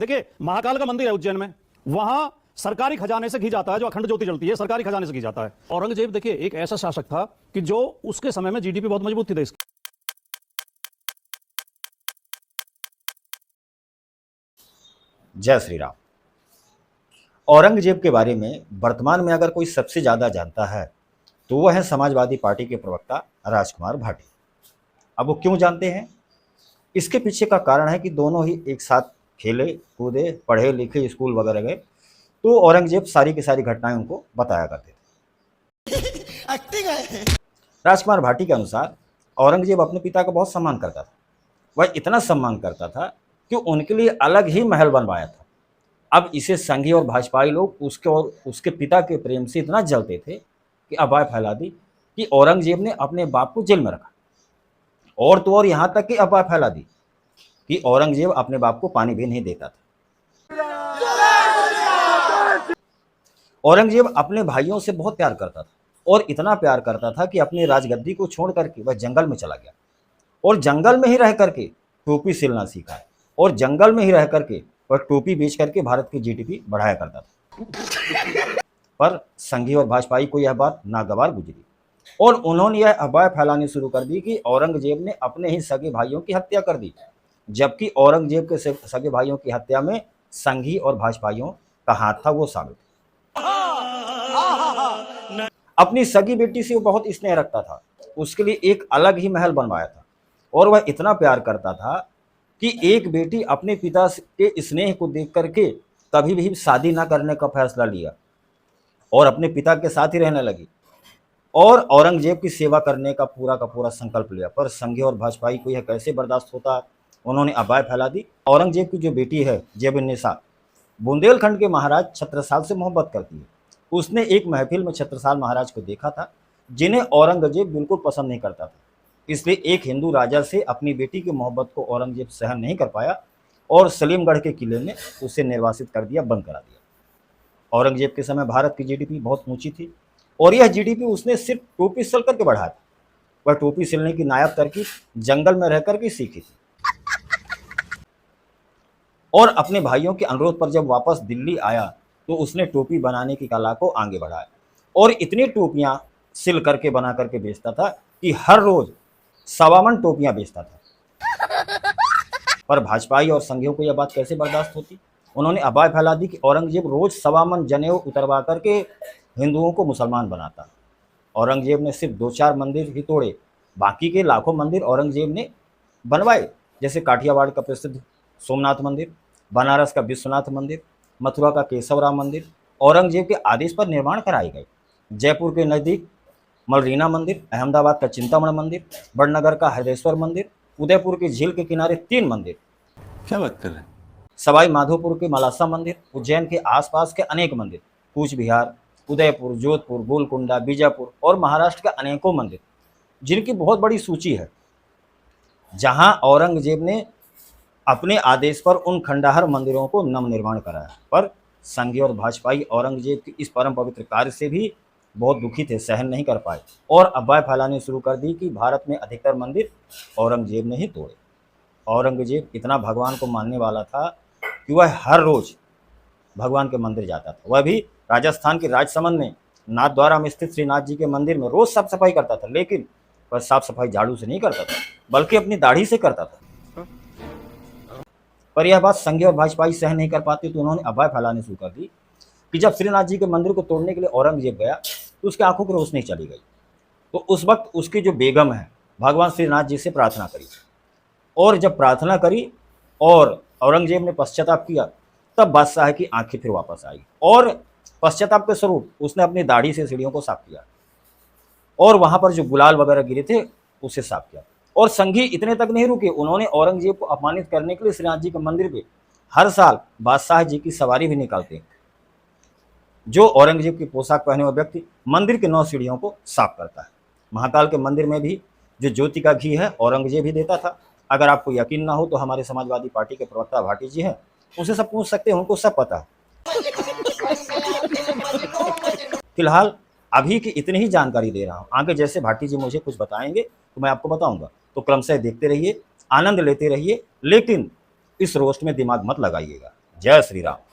देखिए, महाकाल का मंदिर है उज्जैन में, वहां सरकारी खजाने से घी जाता है। जो अखंड ज्योति जलती है सरकारी खजाने से घी जाता है। औरंगजेब देखिए एक ऐसा शासक था कि जो उसके समय में जीडीपी बहुत मजबूत थी देश की। जय श्री राम। औरंगजेब के बारे में वर्तमान में अगर कोई सबसे ज़्यादा जानता है तो वह है समाजवादी पार्टी के प्रवक्ता राजकुमार भाटी। अब वो क्यों जानते हैं? इसके पीछे का कारण है कि दोनों ही एक साथ खेले कूदे, पढ़े लिखे, स्कूल वगैरह गए, तो औरंगजेब सारी की सारी घटनाएं उनको बताया करते थे। राजकुमार भाटी के अनुसार औरंगजेब अपने पिता का बहुत सम्मान करता था। वह इतना सम्मान करता था कि उनके लिए अलग ही महल बनवाया था। अब इसे संघी और भाजपाई लोग उसके और उसके पिता के प्रेम से इतना जलते थे कि अफवाह फैला दी कि औरंगजेब ने अपने बाप को जेल में रखा। और तो और यहाँ तक कि अफवाह फैला दी कि औरंगजेब अपने बाप को पानी भी नहीं देता था। औरंगजेब अपने भाइयों से बहुत प्यार करता था और इतना प्यार करता था कि अपनी राजगद्दी को छोड़ करके वह जंगल में चला गया और जंगल में ही रह करके टोपी सिलना सीखा है और जंगल में ही रह करके वह टोपी बेच करके भारत की जीडीपी बढ़ाया करता था। पर संघी और भाजपाई को यह बात नागवार गुजरी और उन्होंने यह अफवाह फैलानी शुरू कर दी कि औरंगजेब ने अपने ही सगे भाइयों की हत्या कर दी, जबकि औरंगजेब के सगे भाइयों की हत्या में संघी और भाजपाइयों का हाथ था, वो साबित। अपनी सगी बेटी से वो बहुत स्नेह रखता था, उसके लिए एक अलग ही महल बनवाया था और वह इतना प्यार करता था कि एक बेटी अपने पिता के स्नेह को देख करके कभी भी शादी ना करने का फैसला लिया और अपने पिता के साथ ही रहने लगी और औरंगजेब की सेवा करने का पूरा संकल्प लिया। पर संघी और भाजपाई को यह कैसे बर्दाश्त होता, उन्होंने अफवाह फैला दी। औरंगजेब की जो बेटी है जेब-उन-निसा, बुंदेलखंड के महाराज छत्रसाल से मोहब्बत करती है। उसने एक महफिल में छत्रसाल महाराज को देखा था, जिन्हें औरंगजेब बिल्कुल पसंद नहीं करता था। इसलिए एक हिंदू राजा से अपनी बेटी की मोहब्बत को औरंगजेब सहन नहीं कर पाया और सलीमगढ़ के किले में उसे निर्वासित कर दिया, बंद करा दिया। औरंगजेब के समय भारत की जीडीपी बहुत ऊंची थी और यह जीडीपी उसने सिर्फ टोपी सिल करके बढ़ाया था। वह टोपी सिलने की नायाब तरकीब जंगल में रहकर के सीखी थी और अपने भाइयों के अनुरोध पर जब वापस दिल्ली आया तो उसने टोपी बनाने की कला को आगे बढ़ाया और इतनी टोपियां सिल करके बना करके बेचता था कि हर रोज 1.25 मन टोपियां बेचता था। पर भाजपाई और संघियों को यह बात कैसे बर्दाश्त होती? उन्होंने अफवाह फैला दी कि औरंगजेब रोज 1.25 मन जनेऊ उतरवा करके हिंदुओं को मुसलमान बनाता। औरंगजेब ने सिर्फ 2-4 मंदिर ही तोड़े, बाकी के लाखों मंदिर औरंगजेब ने बनवाए, जैसे काठियावाड़ का प्रसिद्ध सोमनाथ मंदिर, बनारस का विश्वनाथ मंदिर, मथुरा का केशवराम मंदिर औरंगजेब के आदेश पर निर्माण कराए गए। जयपुर के नज़दीक मलरीना मंदिर, अहमदाबाद का चिंतामण मंदिर, बड़नगर का हृदयेश्वर मंदिर, उदयपुर के झील के किनारे 3 मंदिर, क्या बात कर रहे हैं, सवाई माधोपुर के मलासा मंदिर, उज्जैन के आसपास के अनेक मंदिर, कूच बिहार, उदयपुर, जोधपुर, गोलकुंडा, बीजापुर और महाराष्ट्र के अनेकों मंदिर, जिनकी बहुत बड़ी सूची है, जहां औरंगजेब ने अपने आदेश पर उन खंडहर मंदिरों को नवनिर्माण कराया। पर संघी और भाजपाई औरंगजेब की इस परम पवित्र कार्य से भी बहुत दुखी थे, सहन नहीं कर पाए और अफवाह फैलाने शुरू कर दी कि भारत में अधिकतर मंदिर औरंगजेब ने ही तोड़े। औरंगजेब इतना भगवान को मानने वाला था कि वह हर रोज भगवान के मंदिर जाता था। वह भी राजस्थान के राजसमंद में नाथद्वारा में स्थित श्रीनाथ जी के मंदिर में रोज साफ सफाई करता था, लेकिन वह साफ सफाई झाड़ू से नहीं करता था, बल्कि अपनी दाढ़ी से करता था। पर यह बात संघी और भाजपाई सहन नहीं कर पाती तो उन्होंने अफवाह फैलाने शुरू कर दी कि जब श्रीनाथ जी के मंदिर को तोड़ने के लिए औरंगजेब गया तो उसकी आंखों की रोशनी चली गई। तो उस वक्त उसकी जो बेगम है भगवान श्रीनाथ जी से प्रार्थना करी और जब प्रार्थना करी और औरंगजेब ने पश्चाताप किया, तब बादशाह की आंखें फिर वापस आई और पश्चाताप के स्वरूप उसने अपनी दाढ़ी से सीढ़ियों को साफ किया और वहां पर जो गुलाल वगैरह गिरे थे उसे साफ किया। और संघी इतने तक नहीं रुके, उन्होंने औरंगजेब को अपमानित करने के लिए श्रीनाथ जी के मंदिर पे हर साल बादशाह जी की सवारी भी निकालते हैं। जो औरंगजेब की पोशाक पहने हुए व्यक्ति मंदिर के 9 सीढ़ियों को साफ करता है। महाकाल के मंदिर में भी जो ज्योति का घी है औरंगजेब ही देता था। अगर आपको यकीन ना हो तो हमारे समाजवादी पार्टी के प्रवक्ता भाटी जी हैं, उनसे सब पूछ सकते हैं, उनको सब पता है। फिलहाल अभी की इतनी ही जानकारी दे रहा हूँ, आगे जैसे भाटी जी मुझे कुछ बताएंगे तो मैं आपको बताऊंगा। तो क्रमशः देखते रहिए, आनंद लेते रहिए, लेकिन इस रोस्ट में दिमाग मत लगाइएगा। जय श्री राम।